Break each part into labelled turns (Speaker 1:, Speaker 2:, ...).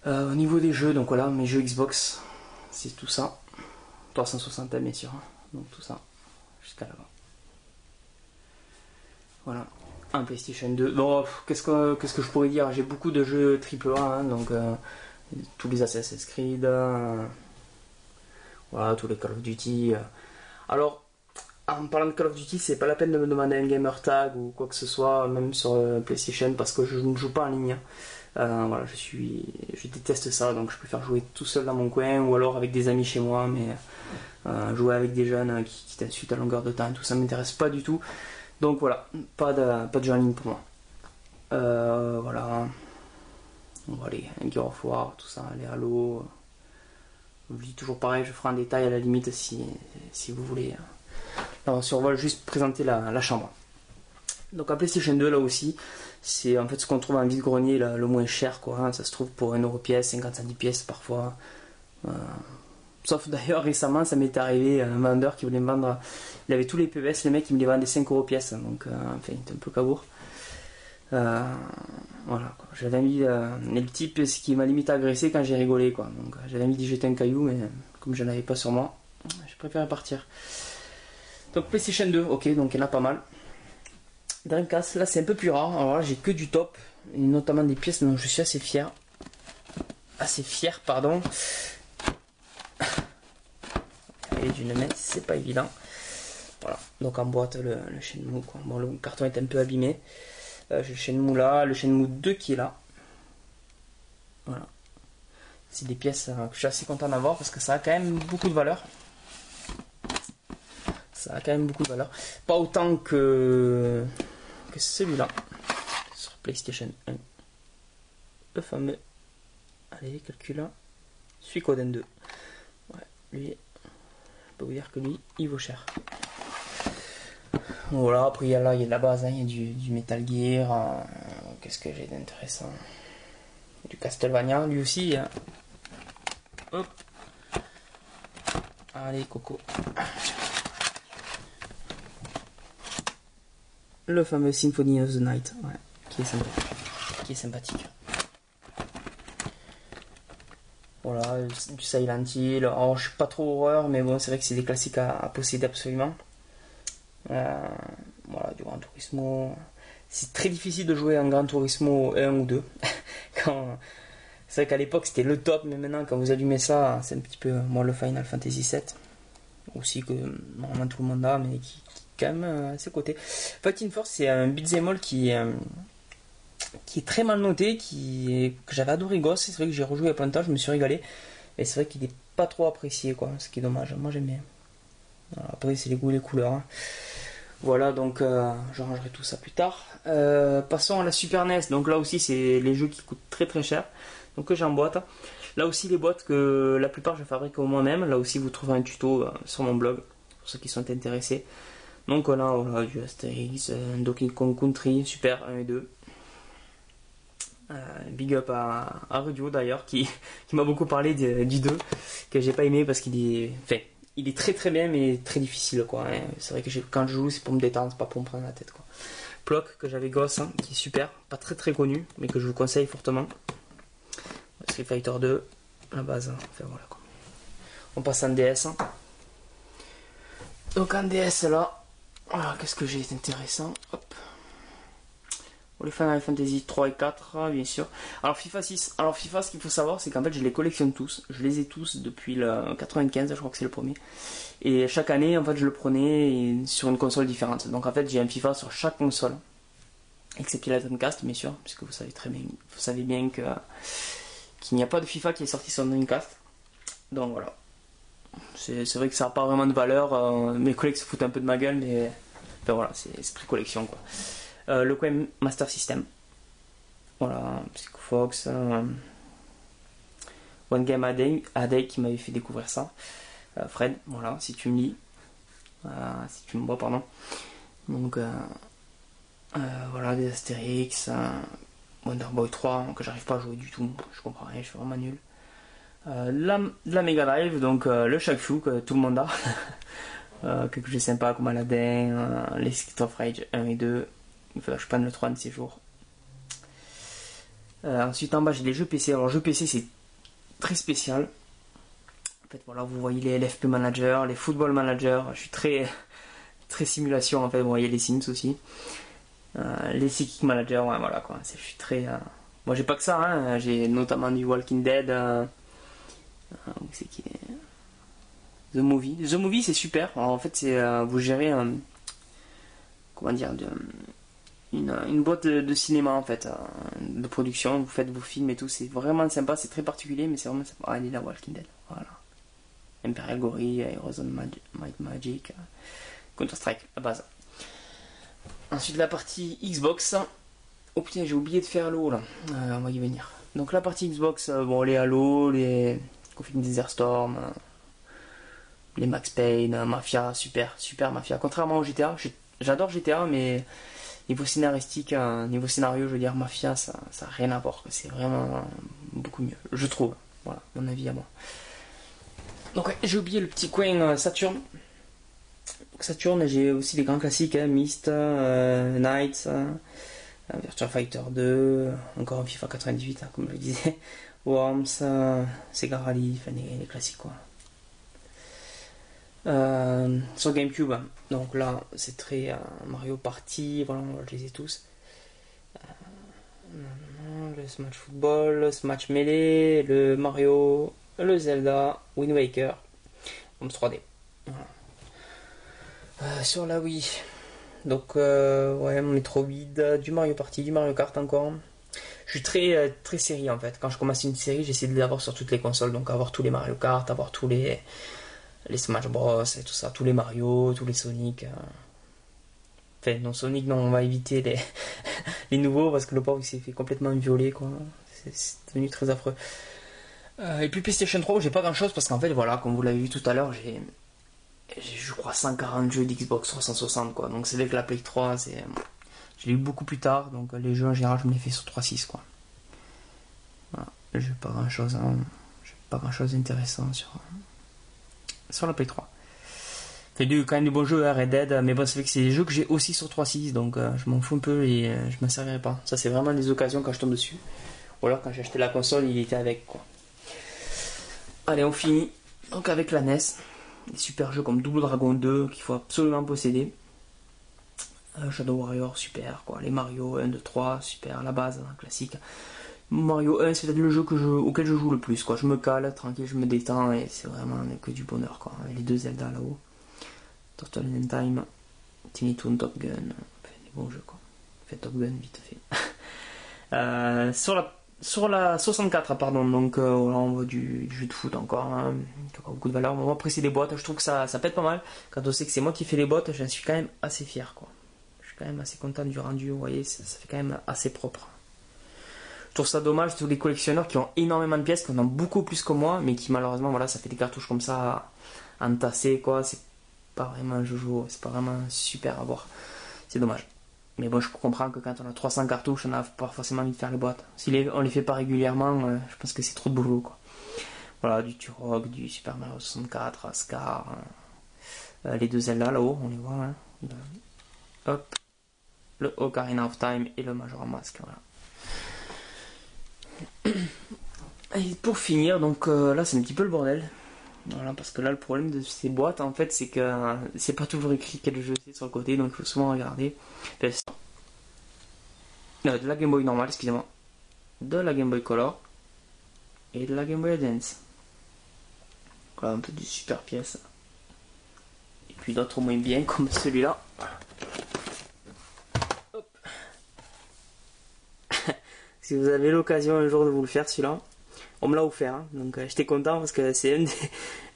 Speaker 1: Au niveau des jeux, donc voilà, mes jeux Xbox, c'est tout ça. 360 bien sûr, donc tout ça, jusqu'à là-bas. Voilà, un PlayStation 2. Bon, qu'est-ce que je pourrais dire? J'ai beaucoup de jeux AAA, hein, donc tous les Assassin's Creed, voilà, tous les Call of Duty. Alors, en parlant de Call of Duty, c'est pas la peine de me demander un gamer tag ou quoi que ce soit, même sur PlayStation, parce que je ne joue pas en ligne. Voilà, je déteste ça, donc je préfère jouer tout seul dans mon coin ou alors avec des amis chez moi, mais jouer avec des jeunes qui t'insultent à longueur de temps, tout ça m'intéresse pas du tout. Donc voilà, pas de jeu en ligne pour moi. Voilà, on va aller un Gear of War, tout ça, les Halo. Je vous dis toujours pareil, je ferai en détail à la limite si vous voulez. Alors, on va juste présenter la chambre. Donc en PlayStation 2 là aussi, c'est en fait ce qu'on trouve en vide-grenier le moins cher quoi, hein. Ça se trouve pour 1€ pièce, 50 centimes pièce parfois. Sauf d'ailleurs récemment ça m'est arrivé un vendeur qui voulait me vendre, il avait tous les PES, les mecs qui me les vendaient 5€ pièce, donc enfin il était un peu cabourg. Voilà quoi. J'avais mis le type ce qui m'a limite agressé quand j'ai rigolé quoi. Donc j'avais envie d'y jeter un caillou mais comme je n'en avais pas sur moi, j'ai préféré partir. Donc PlayStation 2, ok, donc il y en a pas mal. Dreamcast, là c'est un peu plus rare, alors là j'ai que du top, et notamment des pièces dont je suis assez fier. Pardon. Et d'une main, c'est pas évident. Voilà, donc en boîte le Shenmue quoi. Bon, le carton est un peu abîmé. J'ai le Shenmue là, le Shenmue 2 qui est là. Voilà. C'est des pièces que je suis assez content d'avoir parce que ça a quand même beaucoup de valeur. Pas autant que celui-là sur PlayStation 1. Le fameux. Allez, calcul. Suikoden 2. Ouais, lui, je peux vous dire que lui, il vaut cher. Voilà, après il y a la base, hein, il y a du Metal Gear. Qu'est-ce que j'ai d'intéressant? Du Castlevania, lui aussi. Hein. Hop. Allez, Coco. Le fameux Symphony of the Night, ouais, qui est sympathique. Voilà, du Silent Hill. Alors, je suis pas trop horreur, mais bon, c'est vrai que c'est des classiques à posséder absolument. Voilà, du Gran Turismo. C'est très difficile de jouer en Gran Turismo 1 ou 2. C'est vrai qu'à l'époque c'était le top, mais maintenant quand vous allumez ça, c'est un petit peu moins le Final Fantasy VII. Aussi que normalement tout le monde a, mais qui quand même à ses côtés. Fighting Force, c'est un beat'em all qui est très mal noté, que j'avais adoré gosse. C'est vrai que j'ai rejoué il y a plein de temps, je me suis régalé. Et c'est vrai qu'il est pas trop apprécié, quoi, ce qui est dommage. Moi j'aime bien. Alors, après, c'est les goûts et les couleurs. Hein. Voilà, donc je rangerai tout ça plus tard. Passons à la Super NES. Donc là aussi, c'est les jeux qui coûtent très très cher. Donc que j'ai en boîte. Là aussi, les boîtes que la plupart je fabrique moi-même. Là aussi, vous trouverez un tuto sur mon blog pour ceux qui sont intéressés. Donc on a voilà, du Asterix, Donkey Kong Country, Super 1 et 2. Big up à Rudio d'ailleurs qui m'a beaucoup parlé du 2 que j'ai pas aimé parce qu'il est. Enfin, il est très très bien mais très difficile quoi. Hein. C'est vrai que quand je joue c'est pour me détendre, c'est pas pour me prendre la tête quoi. Plock que j'avais gosse, hein, qui est super, pas très très connu, mais que je vous conseille fortement. Street Fighter 2, la base. Hein. Enfin voilà quoi. On passe en DS. Hein. Donc en DS là. Alors, qu'est-ce que j'ai d'intéressant? Hop. Pour les Final Fantasy 3 et 4, bien sûr. Alors FIFA 6. Alors FIFA, ce qu'il faut savoir, c'est qu'en fait, je les collectionne tous. Je les ai tous depuis le 95, je crois que c'est le premier. Et chaque année, en fait, je le prenais sur une console différente. Donc en fait, j'ai un FIFA sur chaque console. Excepté la Dreamcast, bien sûr, puisque vous savez bien qu'il n'y a pas de FIFA qui est sorti sur Dreamcast. Donc voilà. C'est vrai que ça n'a pas vraiment de valeur. Mes collègues se foutent un peu de ma gueule, mais enfin, voilà, c'est esprit collection quoi. Le Coin Master System. Voilà, Psycho Fox. One Game a Day qui m'avait fait découvrir ça. Fred, voilà, si tu me lis. Si tu me vois, pardon. Donc, voilà, des Astérix. Wonder Boy 3, que j'arrive pas à jouer du tout. Je comprends rien, je suis vraiment nul. La Mega Drive, donc le Shaq-Fu que tout le monde a. Quelque chose de sympa comme Aladdin, les Streets of Rage 1 et 2. Il faudra que je prenne le 3 de ces jours. Ensuite en bas j'ai les jeux PC. Alors jeux PC c'est très spécial. En fait, voilà, vous voyez les LFP Manager, les Football Manager. Je suis très, très simulation en fait. Vous voyez les Sims aussi. Les Psychic Manager, ouais, voilà quoi. Je suis très. Moi, j'ai pas que ça, hein. J'ai notamment du Walking Dead. Où c'est qui est The Movie. The Movie, c'est super. Alors, en fait, c'est vous gérez comment dire une boîte de cinéma en fait, de production. Vous faites vos films et tout. C'est vraiment sympa. C'est très particulier, mais c'est vraiment sympa. Ah, elle est là, Walking Dead. Voilà. Imperial Glory, Aerozone Might Magic, Counter-Strike, la base. Ensuite, la partie Xbox. Oh putain, j'ai oublié de faire l'eau là. On va y venir. Donc, la partie Xbox, bon, les Halo, les Config Desert Storm, les Max Payne, Mafia, super Mafia. Contrairement au GTA, j'adore GTA, mais niveau scénaristique, niveau scénario, je veux dire, Mafia, ça n'a rien à voir. C'est vraiment beaucoup mieux, je trouve. Voilà, mon avis à moi. Donc ouais, j'ai oublié le petit coin Saturn. Saturn, j'ai aussi les grands classiques, hein, Myst, Knights, Virtua Fighter 2, encore un FIFA 98, hein, comme je le disais, Worms, Sega Rally, enfin les classiques quoi. Sur GameCube, donc là c'est très Mario Party, voilà, je les ai tous. Le Smash Football, le Smash Melee, le Mario, le Zelda, Wind Waker, Worms 3D. Voilà. Sur la Wii, donc ouais, Metroid, du Mario Party, du Mario Kart encore. Je suis très série en fait. Quand je commence une série, j'essaie de l'avoir sur toutes les consoles, donc avoir tous les Mario Kart, avoir tous les Smash Bros et tout ça, tous les Mario, tous les Sonic. Enfin, non, Sonic, non, on va éviter les nouveaux parce que le pauvre il s'est fait complètement violer quoi. C'est devenu très affreux. Et puis PlayStation 3, j'ai pas grand chose parce qu'en fait, voilà, comme vous l'avez vu tout à l'heure, j'ai je crois 140 jeux d'Xbox 360 quoi. Donc c'est vrai que la Play 3, je l'ai eu beaucoup plus tard, donc les jeux en général je me les fais sur 3.6 quoi. Voilà, j'ai pas grand chose, d'intéressant sur la Play 3. Fait quand même des bons jeux, hein, Red Dead, mais bon, c'est vrai que c'est des jeux que j'ai aussi sur 3.6, donc je m'en fous un peu et je m'en servirai pas. Ça, c'est vraiment des occasions quand je tombe dessus. Ou alors quand j'ai acheté la console, il était avec quoi. Allez, on finit donc avec la NES. Des super jeux comme Double Dragon 2 qu'il faut absolument posséder. Shadow Warrior, super quoi. Les Mario 1, 2, 3, super, la base, hein, classique. Mario 1, c'est peut-être le jeu auquel je joue le plus quoi. Je me cale, tranquille, je me détends et c'est vraiment que du bonheur quoi. Les deux Zelda là-haut. Turtle in Time, Tiny Toon, Top Gun, enfin, des bons jeux quoi. Fait Top Gun vite fait. Sur la 64 pardon, donc là on voit du jeu de foot encore, hein, qui a encore beaucoup de valeur. Moi après c'est des boîtes, je trouve que ça pète pas mal. Quand on sait que c'est moi qui fais les boîtes, j'en suis quand même assez fier quoi. Je suis quand même assez content du rendu, vous voyez, ça fait quand même assez propre. Je trouve ça dommage tous les collectionneurs qui ont énormément de pièces, qui en ont beaucoup plus que moi, mais qui malheureusement voilà ça fait des cartouches comme ça entassées quoi. C'est pas vraiment un joujou, c'est pas vraiment super à voir. C'est dommage. Mais bon, je comprends que quand on a 300 cartouches, on n'a pas forcément envie de faire les boîtes. Si on les fait pas régulièrement, je pense que c'est trop de boulot quoi. Voilà, du Turok, du Super Mario 64, Scar, les deux Zelda là-haut, on les voit. Hein. Hop, le Ocarina of Time et le Majora's Mask. Voilà. Et pour finir, donc là c'est un petit peu le bordel. Voilà, parce que là le problème de ces boîtes en fait c'est que c'est pas toujours écrit quel jeu c'est sur le côté, donc il faut souvent regarder. De la Game Boy normale, excusez-moi, de la Game Boy Color et de la Game Boy Advance. Voilà, un peu du super pièce. Et puis d'autres moins bien comme celui-là. Hop. Si vous avez l'occasion un jour de vous le faire celui-là, on me l'a offert, hein. Donc j'étais content parce que c'est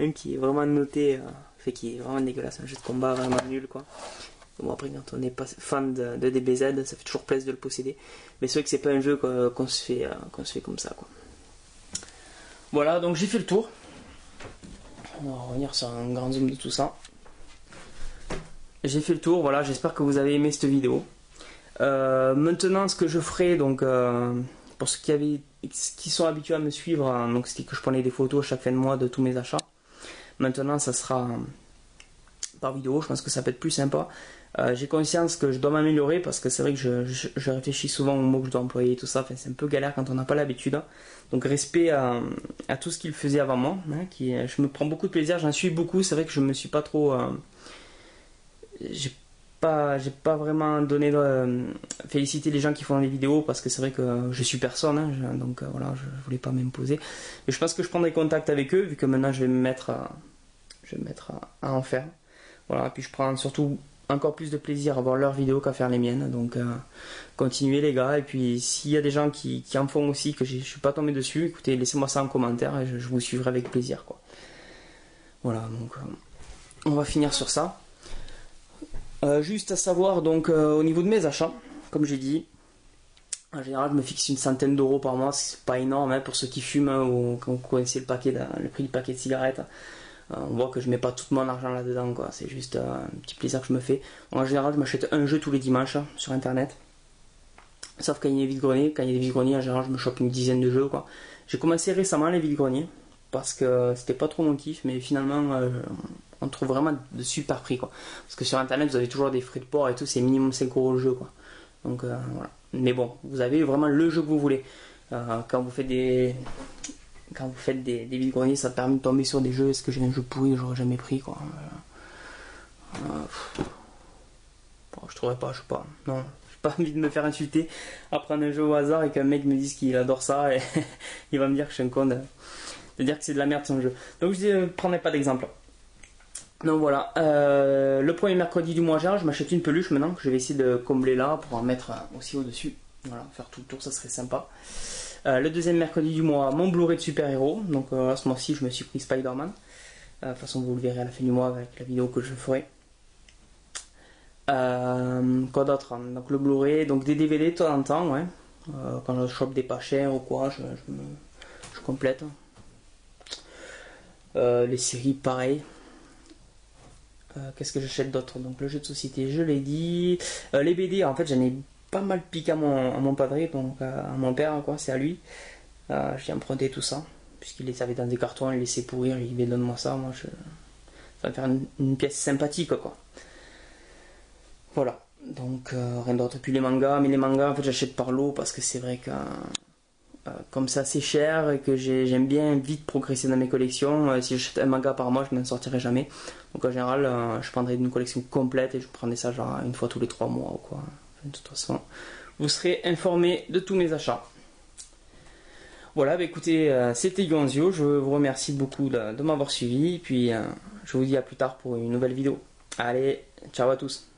Speaker 1: un qui est vraiment noté, fait qui est vraiment dégueulasse, un jeu de combat vraiment nul quoi. Bon après quand on n'est pas fan de DBZ, ça fait toujours plaisir de le posséder, mais c'est vrai que c'est pas un jeu qu'on se fait comme ça quoi. Voilà, donc j'ai fait le tour. On va revenir sur un grand zoom de tout ça. J'ai fait le tour, voilà, j'espère que vous avez aimé cette vidéo. Maintenant ce que je ferai donc pour ceux qui sont habitués à me suivre, donc c'était que je prenais des photos chaque fin de mois de tous mes achats. Maintenant ça sera par vidéo. Je pense que ça peut être plus sympa. J'ai conscience que je dois m'améliorer parce que c'est vrai que je réfléchis souvent aux mots que je dois employer et tout ça. Enfin, c'est un peu galère quand on n'a pas l'habitude. Donc respect à tout ce qu'il faisait avant moi. Hein, je me prends beaucoup de plaisir, j'en suis beaucoup. C'est vrai que je me suis pas trop... j'ai pas vraiment donné féliciter les gens qui font des vidéos parce que c'est vrai que je suis personne. Hein, donc voilà, je voulais pas m'imposer. Mais je pense que je prendrai contact avec eux vu que maintenant je vais me mettre à en faire. Voilà, puis je prends surtout encore plus de plaisir à voir leurs vidéos qu'à faire les miennes. Donc continuez les gars. Et puis s'il y a des gens qui en font aussi, que je suis pas tombé dessus, écoutez, laissez-moi ça en commentaire et je vous suivrai avec plaisir, quoi. Voilà, donc on va finir sur ça. Juste à savoir, donc au niveau de mes achats, comme j'ai dit, en général je me fixe une centaine d'euros par mois, c'est pas énorme hein, pour ceux qui fument hein, ou quand vous connaissez le prix du paquet de cigarettes. On voit que je mets pas tout mon argent là-dedans, quoi. C'est juste un petit plaisir que je me fais. En général, je m'achète un jeu tous les dimanches hein, sur internet. Sauf quand il y a des vide-greniers. Quand il y a des vide-greniers, en général, je me chope une dizaine de jeux, quoi. J'ai commencé récemment les vide-greniers parce que c'était pas trop mon kiff, mais finalement, on trouve vraiment de super prix, quoi. Parce que sur internet, vous avez toujours des frais de port et tout, c'est minimum 5 € le jeu, quoi. Donc voilà. Mais bon, vous avez vraiment le jeu que vous voulez. Quand vous faites des vide-greniers, ça permet de tomber sur des jeux. Est-ce que j'ai un jeu pourri que j'aurais jamais pris, quoi. Bon, je trouverais pas, je sais pas. Non, j'ai pas envie de me faire insulter à prendre un jeu au hasard et qu'un mec me dise qu'il adore ça et il va me dire que je suis un con de dire que c'est de la merde son jeu. Donc je ne prendrai pas d'exemple. Donc voilà, le premier mercredi du mois, je m'achète une peluche maintenant que je vais essayer de combler là pour en mettre aussi au-dessus. Voilà, faire tout le tour, ça serait sympa. Le deuxième mercredi du mois, mon Blu-ray de super-héros. Donc à ce mois-ci, je me suis pris Spider-Man. De toute façon, vous le verrez à la fin du mois avec la vidéo que je ferai. Quoi d'autre? Donc le Blu-ray, donc des DVD de temps en temps, ouais. Quand je chope des pas chers ou quoi, je complète. Les séries, pareil. Qu'est-ce que j'achète d'autre? Donc le jeu de société, je l'ai dit. Les BD, en fait, j'en ai pas mal piqué à mon padré, donc à mon père, quoi, c'est à lui. J'ai emprunté tout ça, puisqu'il les avait dans des cartons, il les laissait pourrir, il dit donne-moi ça, moi ça va me faire une pièce sympathique, quoi. Voilà, donc rien d'autre. Et puis les mangas, mais les mangas, en fait, j'achète par lot parce que c'est vrai que comme c'est assez cher et que j'aime bien vite progresser dans mes collections, si j'achète un manga par mois, je n'en sortirai jamais. Donc en général, je prendrai une collection complète et je prendrai ça genre une fois tous les 3 mois ou quoi. Enfin, de toute façon, vous serez informé de tous mes achats. Voilà, bah écoutez, c'était Gonzio, je vous remercie beaucoup de m'avoir suivi, et puis je vous dis à plus tard pour une nouvelle vidéo. Allez, ciao à tous.